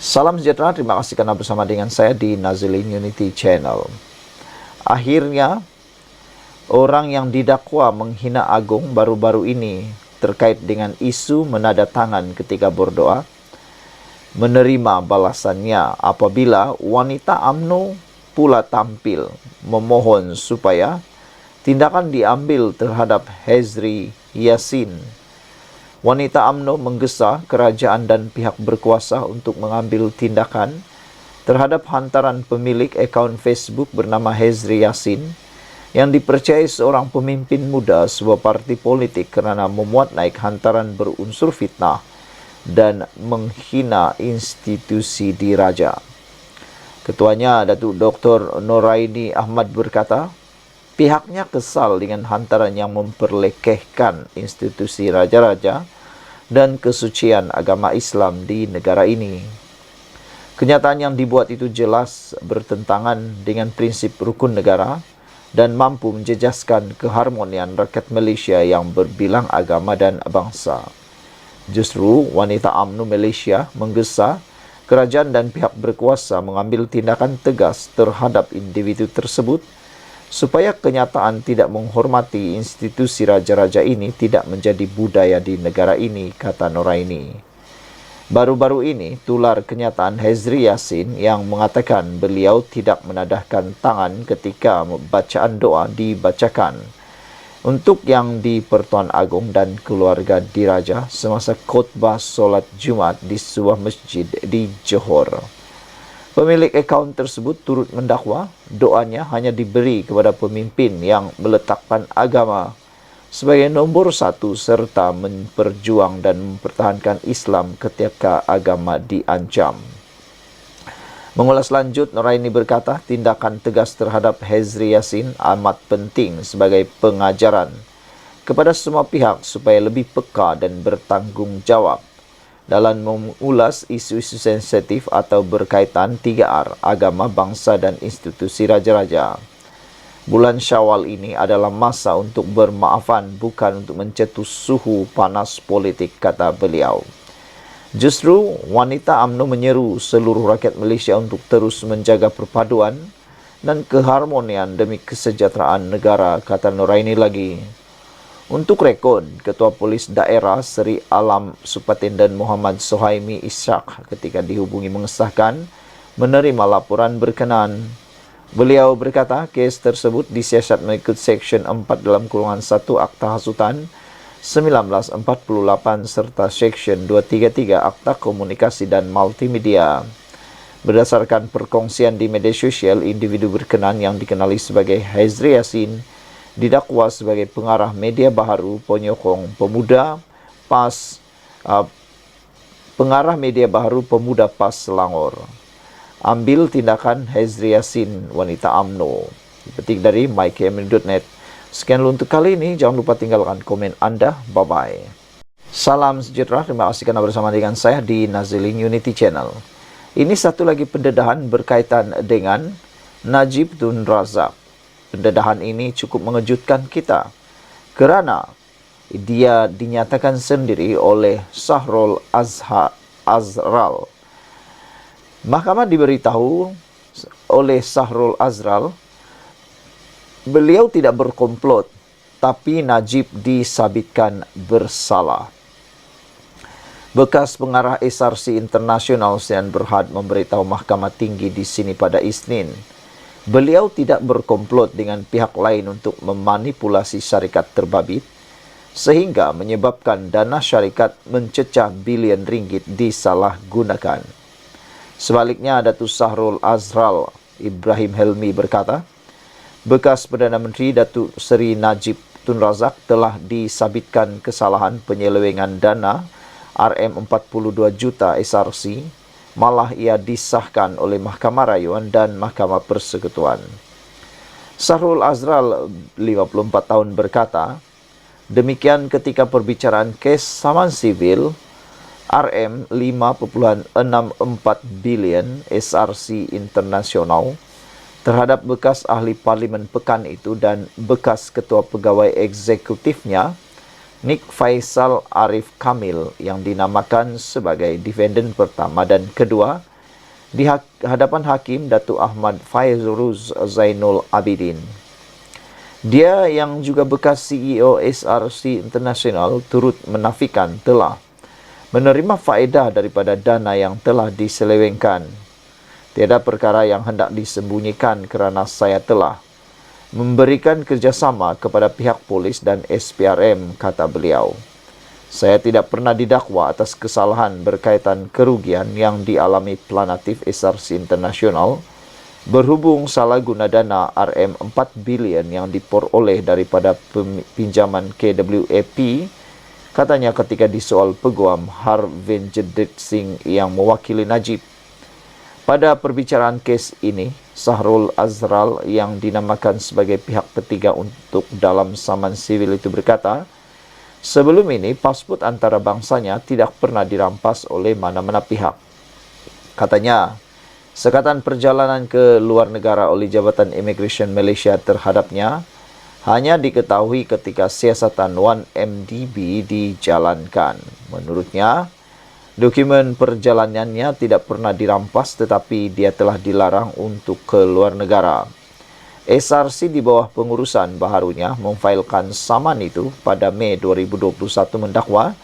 Salam sejahtera, terima kasih karena bersama dengan saya di Nazilin Unity Channel. Akhirnya, orang yang didakwa menghina Agung baru-baru ini terkait dengan isu menandatangan ketika berdoa, menerima balasannya apabila wanita UMNO pula tampil memohon supaya tindakan diambil terhadap Hezri Yassin. Wanita UMNO menggesa kerajaan dan pihak berkuasa untuk mengambil tindakan terhadap hantaran pemilik akaun Facebook bernama Hezri Yassin yang dipercayai seorang pemimpin muda sebuah parti politik kerana memuat naik hantaran berunsur fitnah dan menghina institusi diraja. Ketuanya Datuk Dr. Noraini Ahmad berkata, pihaknya kesal dengan hantaran yang memperlekehkan institusi raja-raja dan kesucian agama Islam di negara ini. Kenyataan yang dibuat itu jelas bertentangan dengan prinsip rukun negara dan mampu menjejaskan keharmonian rakyat Malaysia yang berbilang agama dan bangsa. Justru, wanita UMNO Malaysia menggesa kerajaan dan pihak berkuasa mengambil tindakan tegas terhadap individu tersebut supaya kenyataan tidak menghormati institusi raja-raja ini tidak menjadi budaya di negara ini, kata Noraini. Baru-baru ini, tular kenyataan Hezri Yassin yang mengatakan beliau tidak menadahkan tangan ketika bacaan doa dibacakan untuk yang di Pertuan Agong dan keluarga diraja semasa khutbah solat Jumaat di sebuah masjid di Johor. Pemilik akaun tersebut turut mendakwa doanya hanya diberi kepada pemimpin yang meletakkan agama sebagai nombor satu serta memperjuang dan mempertahankan Islam ketika agama diancam. Mengulas lanjut, Noraini berkata tindakan tegas terhadap Hezri Yassin amat penting sebagai pengajaran kepada semua pihak supaya lebih peka dan bertanggungjawab dalam mengulas isu-isu sensitif atau berkaitan 3R, agama, bangsa dan institusi raja-raja. Bulan Syawal ini adalah masa untuk bermaafan, bukan untuk mencetus suhu panas politik, kata beliau. Justru, wanita UMNO menyeru seluruh rakyat Malaysia untuk terus menjaga perpaduan dan keharmonian demi kesejahteraan negara, kata Noraini lagi. Untuk rekod, Ketua Polis Daerah Seri Alam Superintendent Muhammad Sohaimi Ishak ketika dihubungi mengesahkan menerima laporan berkenaan. Beliau berkata kes tersebut disiasat mengikut Seksyen 4 dalam kurungan 1 Akta Hasutan 1948 serta Seksyen 233 Akta Komunikasi dan Multimedia. Berdasarkan perkongsian di media sosial, individu berkenan yang dikenali sebagai Hezri Yassin didakwa sebagai pengarah media baharu penyokong pemuda pengarah media baharu pemuda PAS Selangor. Ambil tindakan Hezri Yassin, wanita UMNO. Dipetik dari mykmn.net. Sekian dulu untuk kali ini. Jangan lupa tinggalkan komen Anda. Bye-bye. Salam sejahtera. Terima kasih karena bersama dengan saya di Nazilin Unity Channel. Ini satu lagi pendedahan berkaitan dengan Najib Tun Razak. Pendedahan ini cukup mengejutkan kita kerana dia dinyatakan sendiri oleh Sahrul Azral. Mahkamah diberitahu oleh Sahrul Azral beliau tidak berkomplot, tapi Najib disabitkan bersalah. Bekas pengarah SRC Internasional Sean Berhad memberitahu Mahkamah Tinggi di sini pada Isnin, beliau tidak berkomplot dengan pihak lain untuk memanipulasi syarikat terbabit sehingga menyebabkan dana syarikat mencecah bilion ringgit disalahgunakan. Sebaliknya, Datuk Sahrul Azral Ibrahim Helmi berkata, bekas Perdana Menteri Datuk Seri Najib Tun Razak telah disabitkan kesalahan penyelewengan dana RM42 juta SRC, malah ia disahkan oleh Mahkamah Rayuan dan Mahkamah Persekutuan. Sahrul Azral, 54 tahun berkata, demikian ketika perbicaraan kes saman sivil RM5.64 bilion SRC Internasional terhadap bekas ahli parlimen pekan itu dan bekas ketua pegawai eksekutifnya Nik Faisal Arif Kamil yang dinamakan sebagai defendant pertama dan kedua di hadapan Hakim Datuk Ahmad Faizuruz Zainul Abidin. Dia yang juga bekas CEO SRC International turut menafikan telah menerima faedah daripada dana yang telah diselewengkan. Tiada perkara yang hendak disembunyikan kerana saya telah memberikan kerjasama kepada pihak polis dan SPRM, kata beliau. Saya tidak pernah didakwa atas kesalahan berkaitan kerugian yang dialami Planatif SRC International berhubung salah guna dana RM4 bilion yang diperoleh daripada pinjaman KWAP, katanya ketika disoal peguam Harvinjit Singh yang mewakili Najib. Pada perbicaraan kes ini, Sahrul Azral yang dinamakan sebagai pihak ketiga untuk dalam saman sivil itu berkata, sebelum ini pasport antarabangsanya tidak pernah dirampas oleh mana-mana pihak. Katanya, sekatan perjalanan ke luar negara oleh Jabatan Immigration Malaysia terhadapnya hanya diketahui ketika siasatan 1MDB dijalankan. Menurutnya, dokumen perjalanannya tidak pernah dirampas tetapi dia telah dilarang untuk ke luar negara. SRC di bawah pengurusan baharunya memfailkan saman itu pada Mei 2021 mendakwa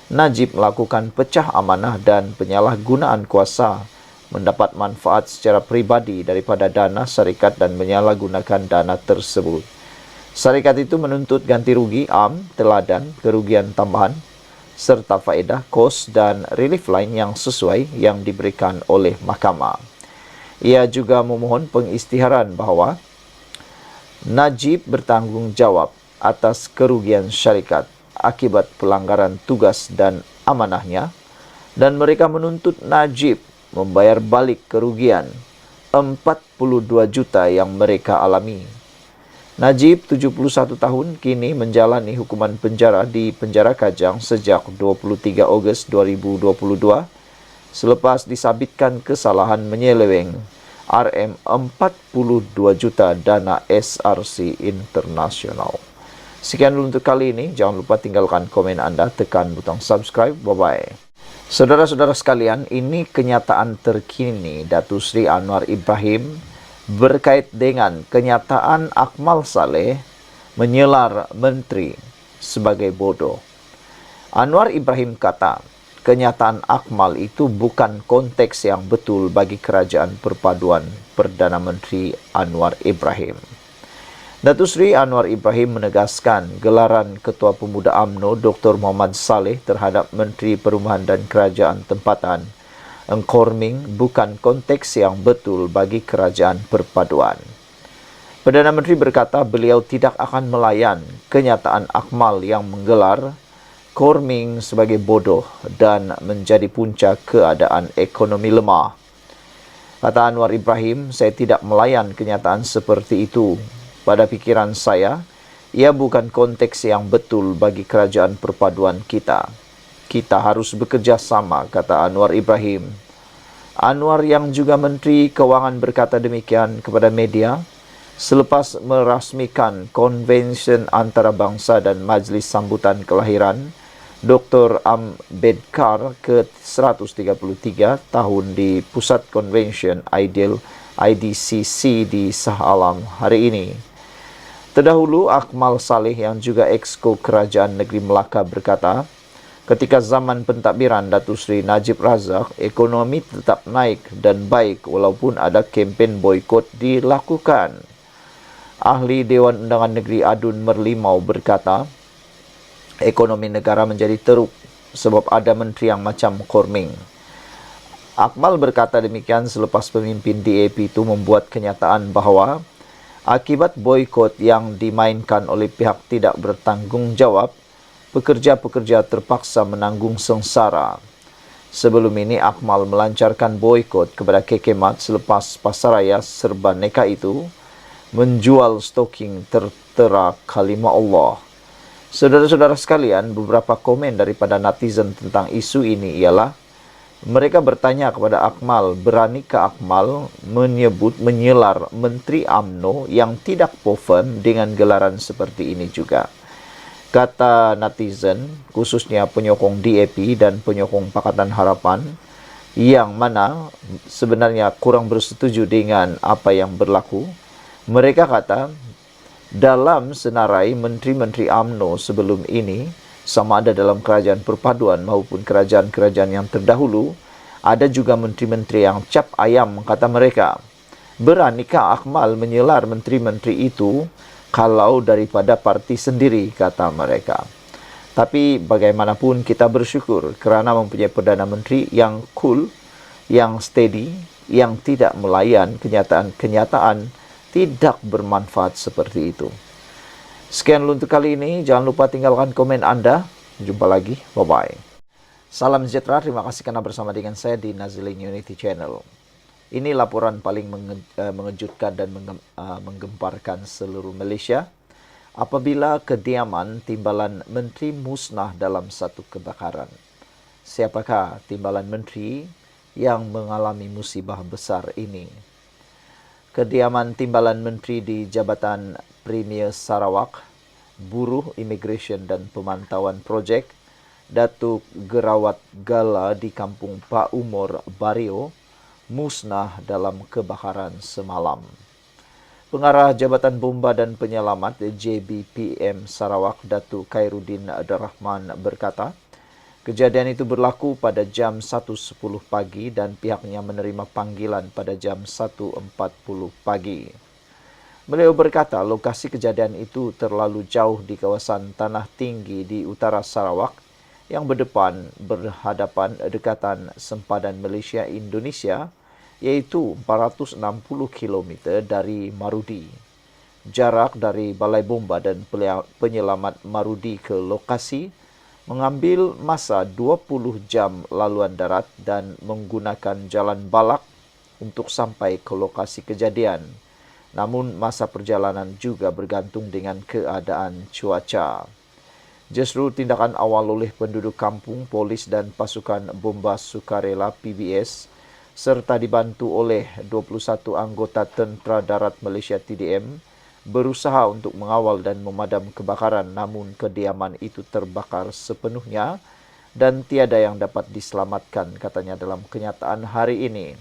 Najib melakukan pecah amanah dan penyalahgunaan kuasa, mendapat manfaat secara pribadi daripada dana syarikat dan menyalahgunakan dana tersebut. Syarikat itu menuntut ganti rugi am, teladan, kerugian tambahan, serta faedah, kos dan relief lain yang sesuai yang diberikan oleh mahkamah. Ia juga memohon pengisytiharan bahawa Najib bertanggungjawab atas kerugian syarikat akibat pelanggaran tugas dan amanahnya, dan mereka menuntut Najib membayar balik kerugian 42 juta yang mereka alami. Najib, 71 tahun, kini menjalani hukuman penjara di penjara Kajang sejak 23 Ogos 2022 selepas disabitkan kesalahan menyeleweng RM42 juta dana SRC International. Sekian dulu untuk kali ini. Jangan lupa tinggalkan komen anda, tekan butang subscribe. Bye-bye. Saudara-saudara sekalian, ini kenyataan terkini Datuk Seri Anwar Ibrahim berkait dengan kenyataan Akmal Saleh menyelar menteri sebagai bodoh. Anwar Ibrahim kata, kenyataan Akmal itu bukan konteks yang betul bagi kerajaan perpaduan Perdana Menteri Anwar Ibrahim. Datuk Seri Anwar Ibrahim menegaskan gelaran Ketua Pemuda UMNO Dr. Muhammad Saleh terhadap Menteri Perumahan dan Kerajaan Tempatan Engkor Ming bukan konteks yang betul bagi kerajaan perpaduan. Perdana Menteri berkata beliau tidak akan melayan kenyataan Akmal yang menggelar Kor Ming sebagai bodoh dan menjadi punca keadaan ekonomi lemah. Kata Anwar Ibrahim, saya tidak melayan kenyataan seperti itu. Pada pikiran saya, ia bukan konteks yang betul bagi kerajaan perpaduan kita. Kita harus bekerja sama, kata Anwar Ibrahim. Anwar yang juga Menteri Kewangan berkata demikian kepada media selepas merasmikan Konvensyen Antarabangsa dan Majlis Sambutan Kelahiran Dr. Ambedkar ke-133 tahun di Pusat Konvensyen Ideal IDCC di Shah Alam hari ini. Terdahulu, Akmal Saleh yang juga Exco Kerajaan Negeri Melaka berkata, ketika zaman pentadbiran Datuk Seri Najib Razak, ekonomi tetap naik dan baik walaupun ada kempen boikot dilakukan. Ahli Dewan Undangan Negeri Adun Merlimau berkata, ekonomi negara menjadi teruk sebab ada menteri yang macam Kor Ming. Akmal berkata demikian selepas pemimpin DAP itu membuat kenyataan bahawa akibat boikot yang dimainkan oleh pihak tidak bertanggungjawab, pekerja-pekerja terpaksa menanggung sengsara. Sebelum ini, Akmal melancarkan boikot kepada KK-Mart selepas pasaraya serba neka itu menjual stoking tertera kalimah Allah. Saudara-saudara sekalian, beberapa komen daripada netizen tentang isu ini ialah mereka bertanya kepada Akmal, beranikah Akmal menyelar Menteri UMNO yang tidak profan dengan gelaran seperti ini juga? Kata netizen, khususnya penyokong DAP dan penyokong Pakatan Harapan, yang mana sebenarnya kurang bersetuju dengan apa yang berlaku. Mereka kata dalam senarai menteri-menteri UMNO sebelum ini, sama ada dalam kerajaan perpaduan maupun kerajaan-kerajaan yang terdahulu, ada juga menteri-menteri yang cap ayam, kata mereka. Beranikah Akmal menyelar menteri-menteri itu kalau daripada parti sendiri, kata mereka. Tapi bagaimanapun kita bersyukur kerana mempunyai Perdana Menteri yang cool, yang steady, yang tidak melayan kenyataan-kenyataan tidak bermanfaat seperti itu. Sekian dulu untuk kali ini. Jangan lupa tinggalkan komen Anda. Jumpa lagi. Bye-bye. Salam sejahtera. Terima kasih karena bersama dengan saya di Nazilin Unity Channel. Ini laporan paling mengejutkan dan menggemparkan seluruh Malaysia. Apabila kediaman timbalan menteri musnah dalam satu kebakaran. Siapakah timbalan menteri yang mengalami musibah besar ini? Kediaman timbalan menteri di Jabatan Premier Sarawak, Buruh Immigration dan Pemantauan Projek, Datuk Gerawat Gala di Kampung Pak Umur, Bario, musnah dalam kebakaran semalam. Pengarah Jabatan Bomba dan Penyelamat JBPM Sarawak, Datuk Khairuddin Abdul Rahman berkata, kejadian itu berlaku pada jam 1.10 pagi dan pihaknya menerima panggilan pada jam 1.40 pagi. Beliau berkata lokasi kejadian itu terlalu jauh di kawasan tanah tinggi di utara Sarawak yang berhadapan dekatan sempadan Malaysia-Indonesia, iaitu 460 km dari Marudi. Jarak dari Balai Bomba dan Penyelamat Marudi ke lokasi mengambil masa 20 jam laluan darat dan menggunakan jalan balak untuk sampai ke lokasi kejadian. Namun masa perjalanan juga bergantung dengan keadaan cuaca. Justru tindakan awal oleh penduduk kampung, polis dan pasukan bomba sukarela PBS serta dibantu oleh 21 anggota Tentera Darat Malaysia TDM berusaha untuk mengawal dan memadam kebakaran, namun kediaman itu terbakar sepenuhnya dan tiada yang dapat diselamatkan, katanya dalam kenyataan hari ini.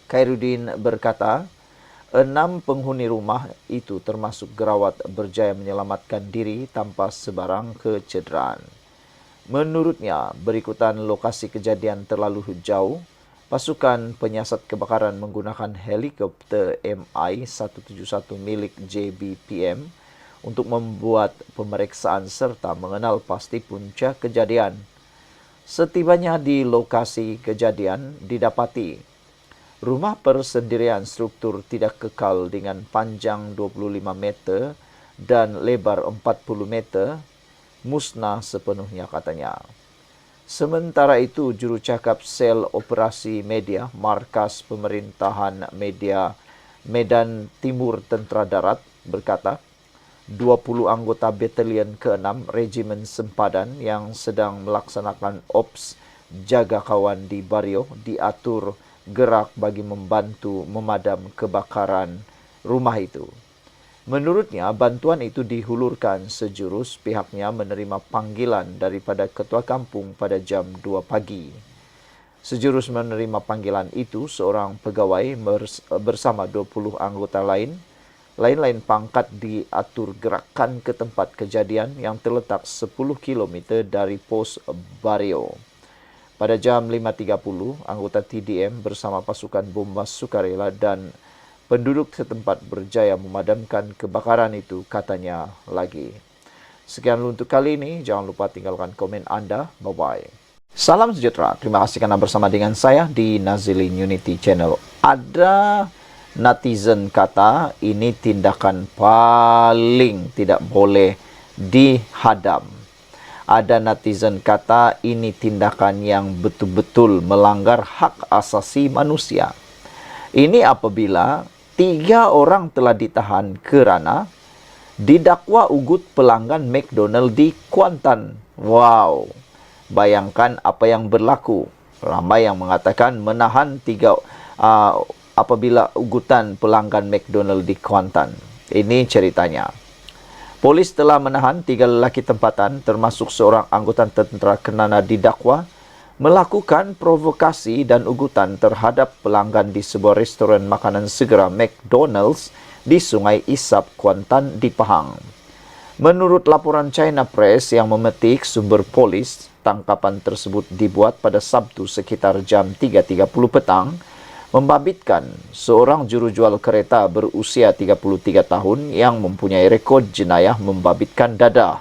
Khairuddin berkata, 6 penghuni rumah itu termasuk Gerawat berjaya menyelamatkan diri tanpa sebarang kecederaan. Menurutnya, berikutan lokasi kejadian terlalu jauh, pasukan penyiasat kebakaran menggunakan helikopter MI-171 milik JBPM untuk membuat pemeriksaan serta mengenal pasti punca kejadian. Setibanya di lokasi kejadian didapati rumah persendirian struktur tidak kekal dengan panjang 25 meter dan lebar 40 meter musnah sepenuhnya, katanya. Sementara itu, jurucakap Sel Operasi Media Markas Pemerintahan Media Medan Timur Tentera Darat berkata, 20 anggota Batalion ke-6 Regimen Sempadan yang sedang melaksanakan ops jaga kawan di Bario diatur gerak bagi membantu memadam kebakaran rumah itu. Menurutnya, bantuan itu dihulurkan sejurus pihaknya menerima panggilan daripada ketua kampung pada jam 2 pagi. Sejurus menerima panggilan itu, seorang pegawai bersama 20 anggota lain pangkat diatur gerakan ke tempat kejadian yang terletak 10 km dari pos Bario. Pada jam 5.30, anggota TDM bersama pasukan bomba sukarela dan penduduk setempat berjaya memadamkan kebakaran itu, katanya lagi. Sekian dulu untuk kali ini. Jangan lupa tinggalkan komen Anda. Bye-bye. Salam sejahtera. Terima kasih karena bersama dengan saya di Nazilin Unity Channel. Ada netizen kata ini tindakan paling tidak boleh dihadam. Ada netizen kata ini tindakan yang betul-betul melanggar hak asasi manusia. Ini apabila 3 orang telah ditahan kerana didakwa ugut pelanggan McDonald di Kuantan. Wow, bayangkan apa yang berlaku. Ramai yang mengatakan menahan apabila ugutan pelanggan McDonald di Kuantan. Ini ceritanya. Polis telah menahan 3 lelaki tempatan termasuk seorang anggota tentera kerana didakwa melakukan provokasi dan ugutan terhadap pelanggan di sebuah restoran makanan segera McDonald's di Sungai Isap, Kuantan di Pahang. Menurut laporan China Press yang memetik sumber polis, tangkapan tersebut dibuat pada Sabtu sekitar jam 3.30 petang, membabitkan seorang juru jual kereta berusia 33 tahun yang mempunyai rekod jenayah membabitkan dadah.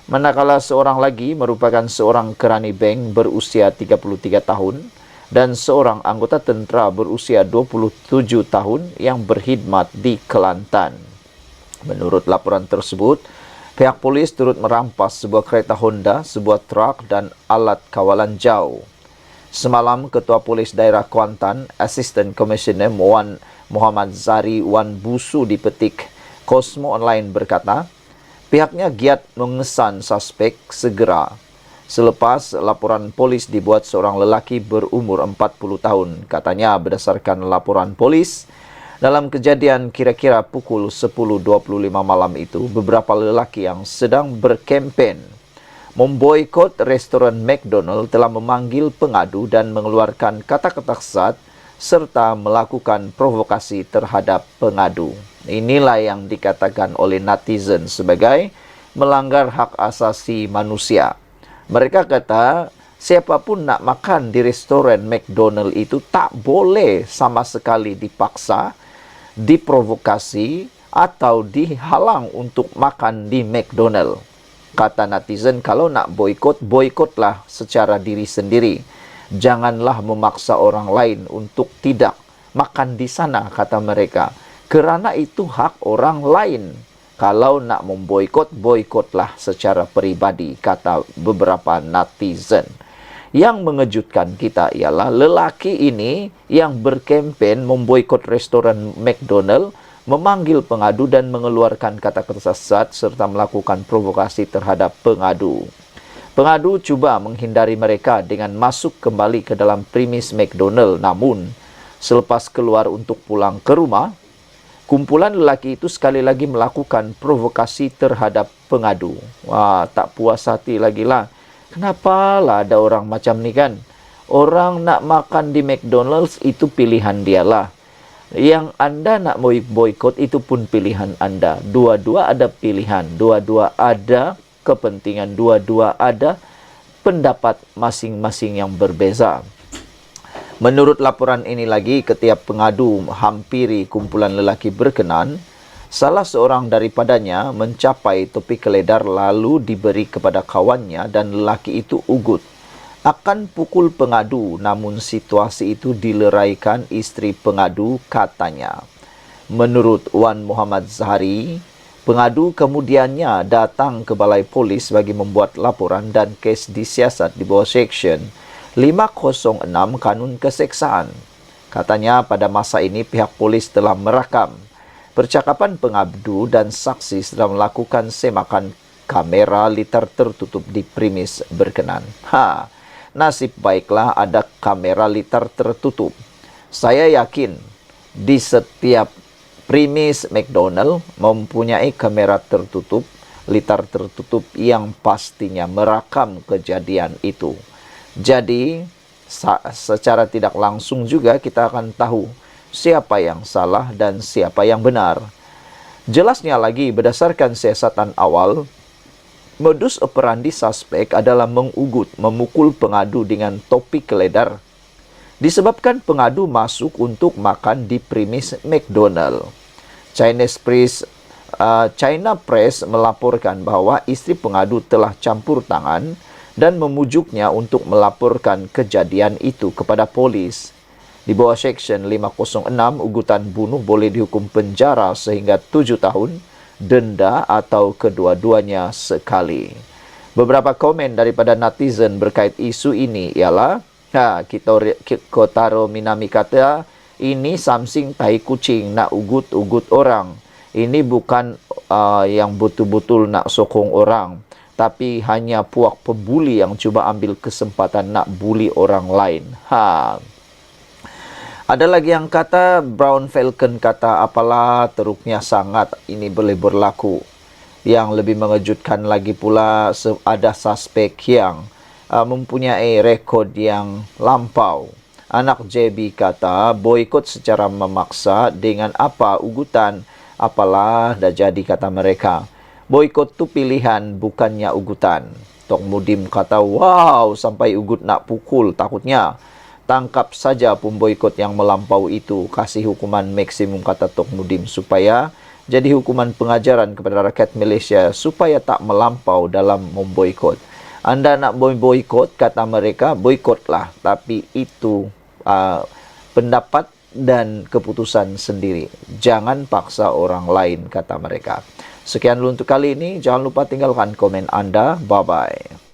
Manakala seorang lagi merupakan seorang kerani bank berusia 33 tahun dan seorang anggota tentera berusia 27 tahun yang berkhidmat di Kelantan. Menurut laporan tersebut, pihak polis turut merampas sebuah kereta Honda, sebuah truk dan alat kawalan jauh. Semalam, Ketua Polis Daerah Kuantan, Assistant Commissioner Muhammad Zari Wan Busu dipetik Cosmo Online berkata, pihaknya giat mengesan suspek segera. Selepas laporan polis dibuat seorang lelaki berumur 40 tahun. Katanya berdasarkan laporan polis, dalam kejadian kira-kira pukul 10.25 malam itu, beberapa lelaki yang sedang berkempen memboikot restoran McDonald telah memanggil pengadu dan mengeluarkan kata-kata kasar serta melakukan provokasi terhadap pengadu. Inilah yang dikatakan oleh netizen sebagai melanggar hak asasi manusia. Mereka kata, siapapun nak makan di restoran McDonald itu tak boleh sama sekali dipaksa, diprovokasi, atau dihalang untuk makan di McDonald. Kata netizen, kalau nak boikot, boikotlah secara diri sendiri. Janganlah memaksa orang lain untuk tidak makan di sana, kata mereka. Kerana itu hak orang lain. Kalau nak memboikot, boikotlah secara peribadi, kata beberapa netizen. Yang mengejutkan kita ialah lelaki ini yang berkempen memboikot restoran McDonald, memanggil pengadu dan mengeluarkan kata-kata sesat serta melakukan provokasi terhadap pengadu. Pengadu cuba menghindari mereka dengan masuk kembali ke dalam premis McDonald. Namun, selepas keluar untuk pulang ke rumah, kumpulan lelaki itu sekali lagi melakukan provokasi terhadap pengadu. Wah, tak puas hati lagi lah. Kenapalah ada orang macam ni kan? Orang nak makan di McDonald's itu pilihan dialah. Yang anda nak boikot itu pun pilihan anda. Dua-dua ada pilihan. Dua-dua ada kepentingan. Dua-dua ada pendapat masing-masing yang berbeza. Menurut laporan ini lagi, ketiap pengadu hampiri kumpulan lelaki berkenan. Salah seorang daripadanya mencapai topi keledar lalu diberi kepada kawannya dan lelaki itu ugut akan pukul pengadu, namun situasi itu dileraikan isteri pengadu, katanya. Menurut Wan Muhammad Zahari, pengadu kemudiannya datang ke balai polis bagi membuat laporan dan kes disiasat di bawah Seksyen 506 Kanun Keseksaan. Katanya pada masa ini pihak polis telah merakam percakapan pengadu dan saksi sedang melakukan semakan kamera litar tertutup di premis berkenan. Nasib baiklah ada kamera litar tertutup. Saya yakin di setiap premis McDonald mempunyai kamera tertutup, litar tertutup yang pastinya merakam kejadian itu. Jadi, secara tidak langsung juga kita akan tahu siapa yang salah dan siapa yang benar. Jelasnya lagi, berdasarkan siasatan awal, modus operandi suspek adalah mengugut, memukul pengadu dengan topi keledar. Disebabkan pengadu masuk untuk makan di premis McDonald. China Press melaporkan bahwa istri pengadu telah campur tangan dan memujuknya untuk melaporkan kejadian itu kepada polis. Di bawah Seksyen 506, ugutan bunuh boleh dihukum penjara sehingga 7 tahun, denda atau kedua-duanya sekali. Beberapa komen daripada netizen berkait isu ini ialah, Kotaro Minami kata, ini samsing tai kucing nak ugut-ugut orang. Ini bukan yang betul-betul nak sokong orang, tapi hanya puak pembuli yang cuba ambil kesempatan nak bully orang lain. Ada lagi yang kata, Brown Falcon kata, apalah teruknya sangat ini boleh berlaku. Yang lebih mengejutkan lagi pula, ada suspek yang mempunyai rekod yang lampau. Anak JB kata, boikot secara memaksa dengan apa ugutan, apalah dah jadi, kata mereka. Boikot tu pilihan, bukannya ugutan. Tok Mudim kata, wow, sampai ugut nak pukul takutnya. Tangkap saja pemboikot yang melampau itu, kasih hukuman maksimum, kata Tok Mudim, supaya jadi hukuman pengajaran kepada rakyat Malaysia supaya tak melampau dalam memboikot. Anda nak boikot, kata mereka, boikotlah, tapi itu pendapat dan keputusan sendiri. Jangan paksa orang lain, kata mereka. Sekian dulu untuk kali ini. Jangan lupa tinggalkan komen Anda. Bye-bye.